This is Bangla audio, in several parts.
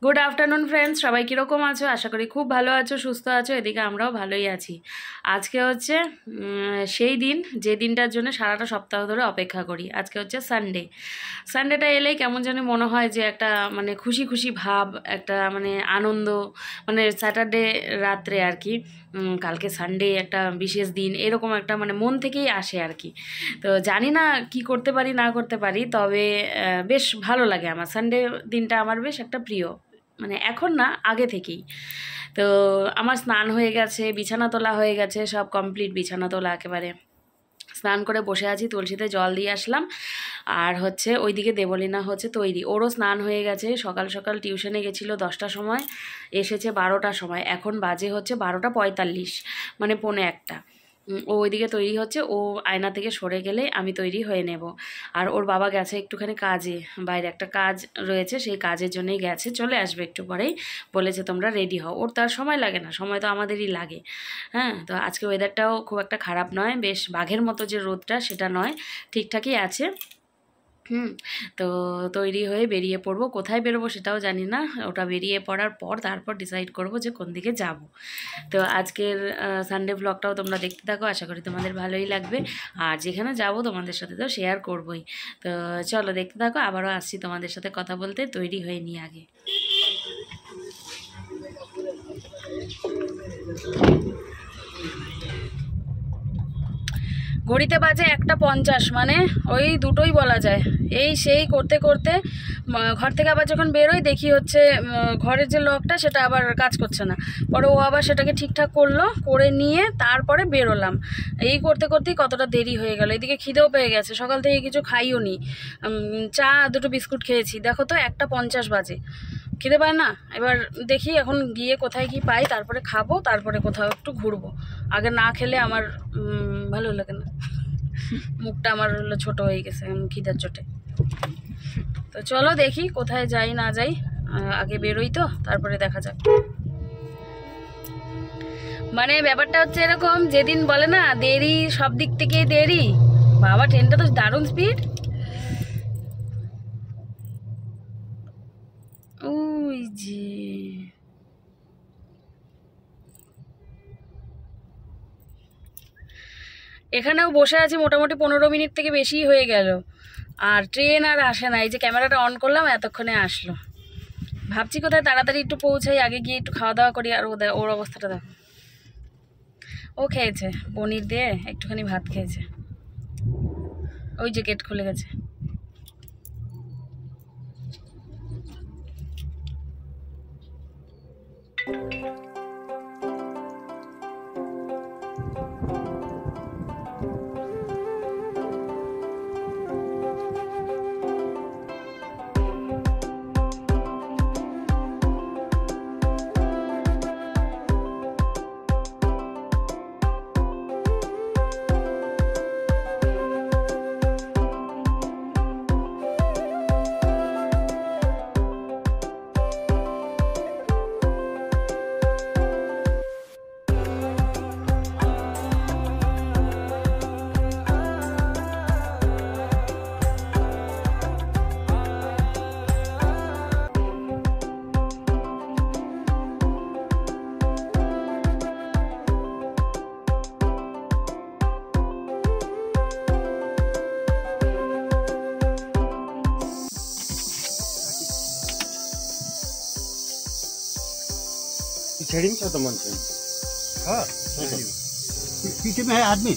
গুড আফটারনুন ফ্রেন্ডস, সবাই কীরকম আছো? আশা করি খুব ভালো আছো, সুস্থ আছো। এদিকে আমরাও ভালোই আছি। আজকে হচ্ছে সেই দিন যে দিনটার জন্য সারাটা সপ্তাহ ধরে অপেক্ষা করি। আজকে হচ্ছে সানডে। সানডেটা এলেই কেমন জানি মনে হয় যে একটা মানে খুশি খুশি ভাব, একটা মানে আনন্দ, মানে স্যাটারডে রাত্রে আর কি, কালকে সানডে একটা বিশেষ দিন, এরকম একটা মানে মন থেকেই আসে আর কি। তো জানি না কি করতে পারি না করতে পারি, তবে বেশ ভালো লাগে আমার সানডে দিনটা, আমার বেশ একটা প্রিয়, মানে এখন না আগে থেকেই। তো আমার স্নান হয়ে গেছে, বিছানা তোলা হয়ে গেছে, সব কমপ্লিট, বিছানা তোলা একেবারে। স্নান করে বসে আছি, তুলসীতে জল দিয়ে আসলাম। আর হচ্ছে ওইদিকে দেবলীনা হচ্ছে তৈরি, ওরও স্নান হয়ে গেছে। সকাল সকাল টিউশনে গেছিলো 10টার সময়, এসেছে 12টার সময়। এখন বাজে হচ্ছে 12:45, মানে 1:45। ও ওইদিকে তৈরি হচ্ছে, ও আয়না থেকে সরে গেলে আমি তৈরি হয়ে নেব। আর ওর বাবা গেছে একটুখানি কাজে, বাইরে একটা কাজ রয়েছে, সেই কাজের জন্যই গেছে, চলে আসবে একটু পরেই। বলেছে তোমরা রেডি হও। ওর তার সময় লাগে না, সময় তো আমাদেরই লাগে। হ্যাঁ, তো আজকে ওয়েদারটাও খুব একটা খারাপ নয়, বেশ বাঘের মতো যে রোদটা সেটা নয়, ঠিকঠাকই আছে। তো তৈরি হয়ে বেরিয়ে পড়বো। কোথায় বেরোবো সেটাও জানি না, ওটা বেরিয়ে পড়ার পর তারপর ডিসাইড করব যে কোন দিকে যাব। তো আজকের সানডে ব্লগটাও তোমরা দেখতে থাকো, আশা করি তোমাদের ভালোই লাগবে। আর যেখানে যাব তোমাদের সাথে তো শেয়ার করবই। তো চলো দেখতে থাকো, আবারও আসছি তোমাদের সাথে কথা বলতে। তৈরি হয়ে নিই আগে। ঘড়িতে বাজে 1:50, মানে ওই দুটোই বলা যায়। এই সেই করতে করতে ঘর থেকে আবার যখন বেরোই দেখি হচ্ছে ঘরের যে লকটা সেটা আবার কাজ করছে না। পরে ও আবার সেটাকে ঠিকঠাক করলো, করে নিয়ে তারপরে বেরোলাম। এই করতে করতেই কতটা দেরি হয়ে গেল। এদিকে খিদেও পেয়ে গেছে, সকাল থেকে কিছু খাইও নি, চা দুটো বিস্কুট খেয়েছি। দেখো তো 1:50 বাজে, খিদে পায় না। এবার দেখি এখন গিয়ে কোথায় কি পাই, তারপরে খাবো, তারপরে কোথাও একটু ঘুরবো। আগে না খেলে আমার ভালো লাগে না, মুখটা আমার হলো ছোট হয়ে গেছে খিদার চোটে। তো চলো দেখি কোথায় যাই না যাই, আগে বেরোই তো তারপরে দেখা যাক। মানে ব্যাপারটা হচ্ছে এরকম, যেদিন বলে না দেরি, সব দিক থেকেই দেরি। বাবা ট্রেনটা তো দারুণ স্পিড। ওই যে এখানেও বসে আছি মোটামুটি 15 মিনিট থেকে বেশি হয়ে গেল, আর ট্রেন আর আসে না। এই যে ক্যামেরাটা অন করলাম, এতক্ষণে আসলো। ভাবছি কোথায় তাড়াতাড়ি একটু পৌঁছাই, আগে গিয়ে একটু খাওয়া দাওয়া করি। আর ওর অবস্থাটা দেখো, ও খেয়েছে পনির দিয়ে একটুখানি ভাত খেয়েছে। ওই যে গেট খুলে গেছে। छड़ी में तो मन हाँ पीछे में है आदमी,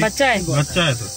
बच्चा है, बच्चा है तो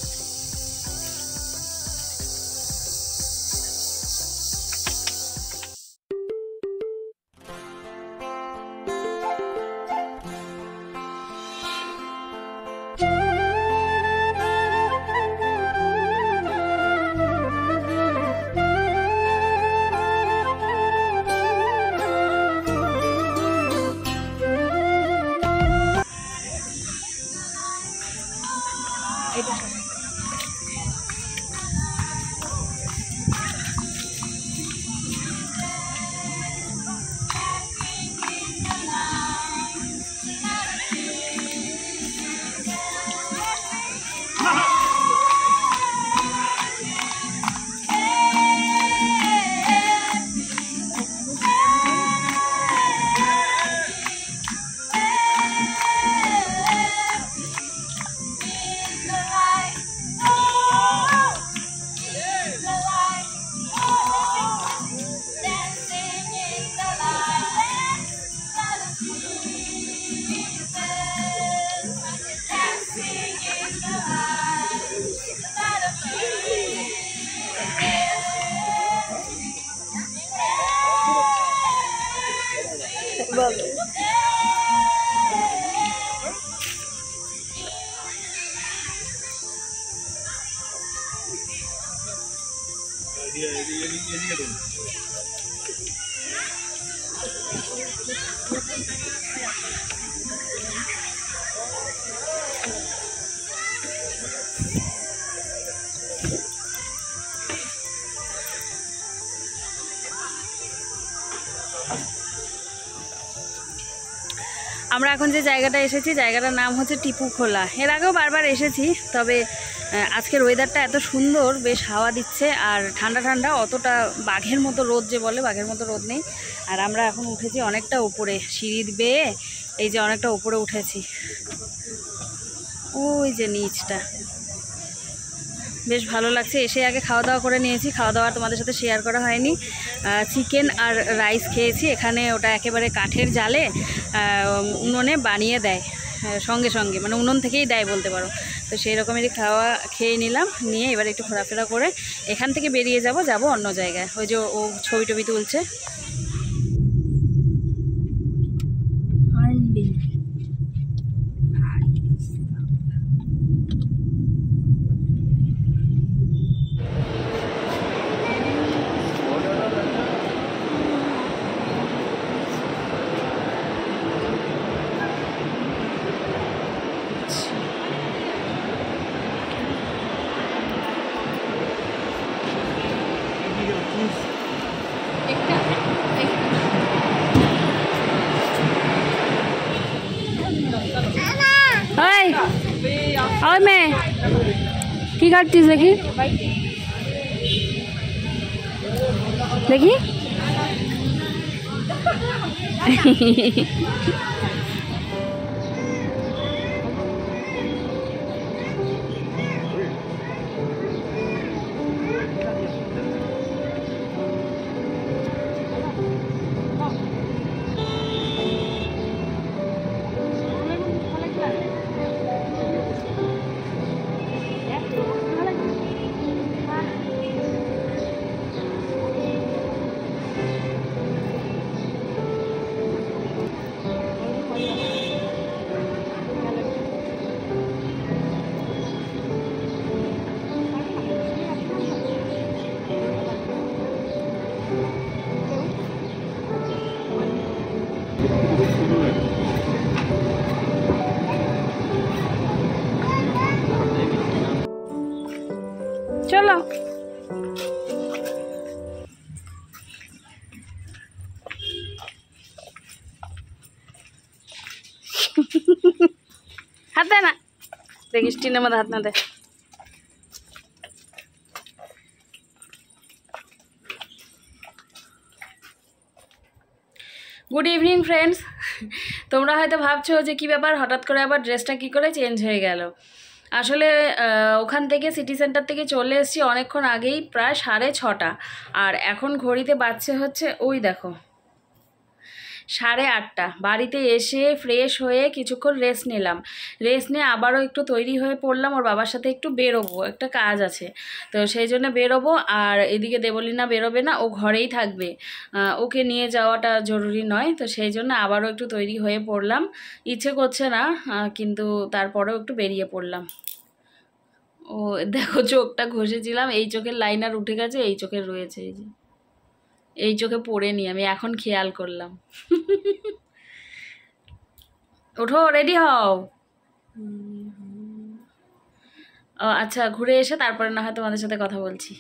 আমরা এখন যে জায়গাটা এসেছি জায়গাটার নাম হচ্ছে টিপু খোলা। এর আগেও বারবার এসেছি, তবে আজকের ওয়েদারটা এত সুন্দর, বেশ হাওয়া দিচ্ছে আর ঠান্ডা ঠান্ডা, অতটা বাঘের মতো রোদ যে বলে বাঘের মতো রোদ নেই। আর আমরা এখন উঠেছি অনেকটা উপরে, সিঁড়ি বেয়ে এই যে অনেকটা উপরে উঠেছি, ওই যে নিচটা বেশ ভালো লাগছে। এসে আগে খাওয়া দাওয়া করে নিয়েছি, খাওয়া দাওয়া তোমাদের সাথে শেয়ার করা হয়নি। চিকেন আর রাইস খেয়েছি এখানে, ওটা একেবারে কাঠের জালে উনুনে বানিয়ে দেয় সঙ্গে সঙ্গে, মানে উনুন থেকেই দেয় বলতে পারো। তো সেই রকমেরই খাওয়া খেয়ে নিলাম, নিয়ে এবার একটু ঘোরাফেরা করে এখান থেকে বেরিয়ে যাব অন্য জায়গায়। ওই যে ও ছবি টবি তুলছে। ওই মেয়ে কি কাটছিস দেখি দেখি চলো। হাত দে না, দেখিস টিনের মধ্যে হাত না দে। Good evening friends. তোমরা হয়তো ভাবছো যে কী ব্যাপার, হঠাৎ করে আবার ড্রেসটা কী করে চেঞ্জ হয়ে গেল। আসলে ওখান থেকে সিটি সেন্টার থেকে চলে এসেছি অনেকক্ষণ আগেই, প্রায় 6:30, আর এখন ঘড়িতে বাজছে হচ্ছে ওই দেখো 8:30। বাড়িতে এসে ফ্রেশ হয়ে কিছুক্ষণ রেস্ট নিলাম, রেস্ট নিয়ে আবারও একটু তৈরি হয়ে পড়লাম, ওর বাবার সাথে একটু বেরোবো, একটা কাজ আছে, তো সেই জন্য বেরোবো। আর এদিকে দেবলীনা বেরোবে না, ও ঘরেই থাকবে, ওকে নিয়ে যাওয়াটা জরুরি নয়, তো সেই জন্য আবারও একটু তৈরি হয়ে পড়লাম। ইচ্ছে করছে না, কিন্তু তারপরেও একটু বেরিয়ে পড়লাম। ও দেখো চোখটা ঘষেছিলাম, এই চোখের লাইনার উঠে গেছে, এই চোখের রয়েছে, এই যে এই চোখে পড়েনি, আমি এখন খেয়াল করলাম। ওঠো, রেডি হও। ও আচ্ছা, ঘুরে এসে তারপরে না হয় তোমাদের সাথে কথা বলছি।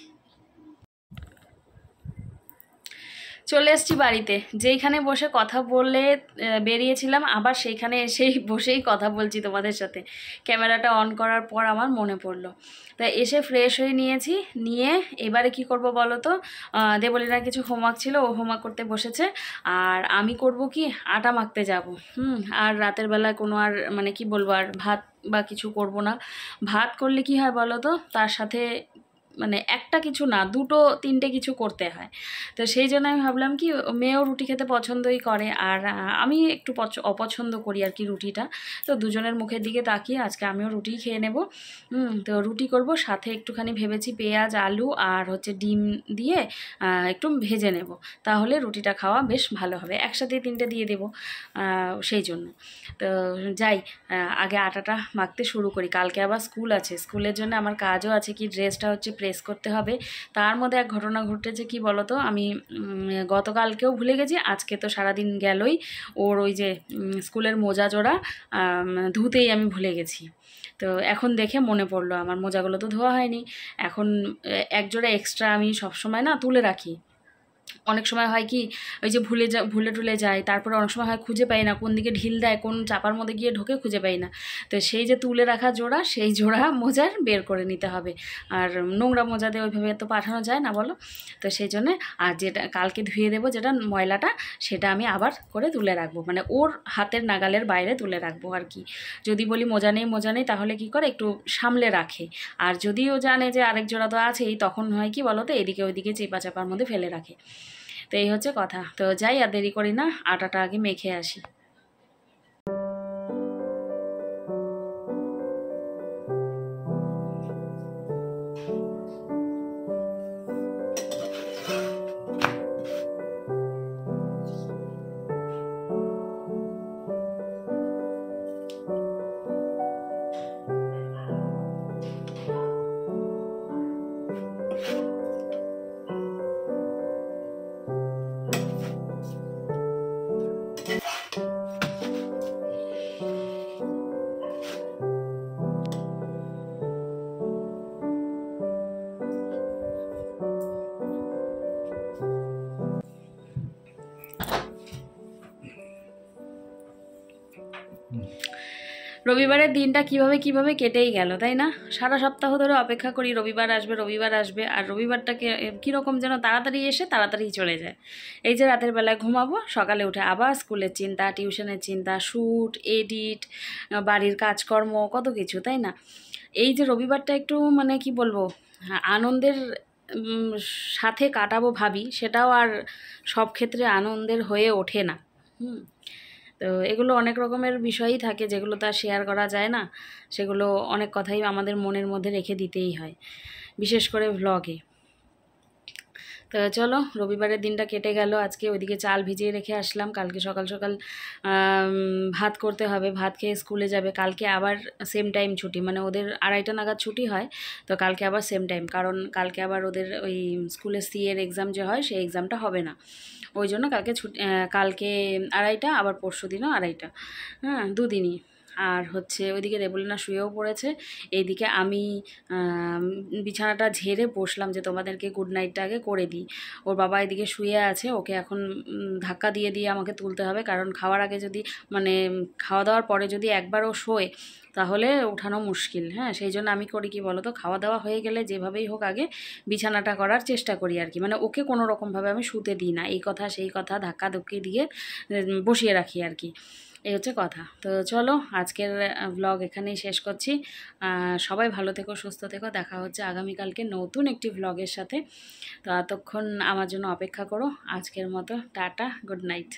চলে এসেছি বাড়িতে, যেইখানে বসে কথা বলে বেরিয়েছিলাম আবার সেইখানে এসেই বসেই কথা বলছি তোমাদের সাথে। ক্যামেরাটা অন করার পর আমার মনে পড়লো, তাই এসে ফ্রেশ হয়ে নিয়েছি, নিয়ে এবারে কি করব বলো তো। দেবলীনার কিছু হোমওয়ার্ক ছিল, ও হোমওয়ার্ক করতে বসেছে, আর আমি করব কি আটা মাখতে যাব। আর রাতের বেলায় কোনো আর মানে কি বলবো, আর ভাত বা কিছু করব না। ভাত করলে কি হয় বলো তো, তার সাথে মানে একটা কিছু না, 2-3টে কিছু করতে হয়। তো সেই জন্য আমি ভাবলাম কি, মেয়েও রুটি খেতে পছন্দই করে, আর আমি একটু অপছন্দ করি আর কি রুটিটা। তো দুজনের মুখের দিকে তাকিয়ে আজকে আমিও রুটিই খেয়ে নেব। তো রুটি করব, সাথে একটুখানি ভেবেছি পেঁয়াজ, আলু আর হচ্ছে ডিম দিয়ে একটু ভেজে নেব, তাহলে রুটিটা খাওয়া বেশ ভালো হবে, একসাথে 3টে দিয়ে দেব, সেই জন্য। তো যাই, আগে আটাটা মাখতে শুরু করি, কালকে আবার স্কুল আছে, স্কুলের জন্য আমার কাজও আছে, কি ড্রেসটা হচ্ছে প্রেস করতে হবে। তার মধ্যে এক ঘটনা ঘটেছে, কি বলো তো, আমি গতকালকেও ভুলে গেছি, আজকে তো সারাদিন গেলই, ওর ওই যে স্কুলের মোজা জোড়া ধুতেই আমি ভুলে গেছি। তো এখন দেখে মনে পড়লো আমার মোজাগুলো তো ধোয়া হয়নি। এখন এক জোড়া এক্সট্রা আমি সবসময় না তুলে রাখি। অনেক সময় হয় কি, ওই যে ভুলে টুলে যায়, তারপরে অনেক সময় হয় খুঁজে পাই না, কোন দিকে ঢিল দেয়, কোন চাপার মধ্যে গিয়ে ঢোকে, খুঁজে পাই না। তো সেই যে তুলে রাখা জোড়া, সেই জোড়া মোজার বের করে নিতে হবে। আর নোংরা মোজা দিয়ে ওইভাবে তো পাঠানো যায় না, বলো। তো সেই জন্যে, আর যেটা কালকে ধুয়ে দেবো, যেটা ময়লাটা, সেটা আমি আবার করে তুলে রাখবো, মানে ওর হাতের নাগালের বাইরে তুলে রাখবো আর কি। যদি বলি মোজা নেই, তাহলে কি করে একটু সামলে রাখে। আর যদিও জানে যে আরেক জোড়া তো আছেই, তখন হয় কি বলো তো, এদিকে ওইদিকে চাপার মধ্যে ফেলে রাখে। তো এই হচ্ছে কথা। তো যাই, আর দেরি করি না, আটাটা আগে মেখে আসি। রবিবারের দিনটা কিভাবে কেটেই গেল, তাই না? সারা সপ্তাহ ধরে অপেক্ষা করি রবিবার আসবে, আর রবিবারটাকে কীরকম যেন তাড়াতাড়ি এসে তাড়াতাড়ি চলে যায়। এই যে রাতের বেলায় ঘুমাবো, সকালে উঠে আবার স্কুলের চিন্তা, টিউশনের চিন্তা, শ্যুট, এডিট, বাড়ির কাজকর্ম, কত কিছু, তাই না? এই যে রবিবারটা একটু মানে কি বলবো, আনন্দের সাথে কাটাবো ভাবি, সেটাও আর সব ক্ষেত্রে আনন্দের হয়ে ওঠে না। তো এগুলো অনেক রকমের বিষয়ই থাকে, যেগুলো তো আর শেয়ার করা যায় না। সেগুলো অনেক কথাই আমাদের মনের মধ্যে রেখে দিতেই হয়, বিশেষ করে ভ্লগে। তো চলো, রবিবারের দিনটা কেটে গেল। আজকে ওইদিকে চাল ভিজিয়ে রেখে আসলাম, কালকে সকাল সকাল ভাত করতে হবে, ভাত খেয়ে স্কুলে যাবে। কালকে আবার সেম টাইম ছুটি, মানে ওদের 2:30 নাগাদ ছুটি হয়। তো কালকে আবার সেম টাইম, কারণ কালকে আবার ওদের ওই স্কুলে সিএর এক্সাম যে হয়, সেই এক্সামটা হবে না। ওই জন্য কালকে কালকে 2:30, আবার পরশু দিনও 2:30, হ্যাঁ, দুদিনই। আর হচ্ছে ওইদিকে রেবুলিনা শুয়েও পড়েছে, এইদিকে আমি বিছানাটা ঝেড়ে বসলাম যে তোমাদেরকে গুড নাইটটা আগে করে দিই। ওর বাবা এদিকে শুয়ে আছে, ওকে এখন ধাক্কা দিয়ে আমাকে তুলতে হবে, কারণ খাওয়ার আগে যদি, মানে খাওয়া দাওয়ার পরে যদি একবারও শোয়, তাহলে উঠানো মুশকিল। হ্যাঁ, সেই জন্য আমি করি কি বলো তো, খাওয়া দাওয়া হয়ে গেলে যেভাবেই হোক আগে বিছানাটা করার চেষ্টা করি আর কি, মানে ওকে কোনো রকমভাবে আমি শুতে দিই না, এই কথা সেই কথা ধাক্কা ধুক্কি দিয়ে বসিয়ে রাখি আর কি। এই হচ্ছে কথা। তো চলো, আজকের ব্লগ এখানেই শেষ করছি। সবাই ভালো থেকো, সুস্থ থেকো, দেখা হচ্ছে আগামীকালকে নতুন একটি ব্লগের সাথে। তো এতক্ষণ আমার জন্য অপেক্ষা করো। আজকের মতো টাটা, গুড নাইট।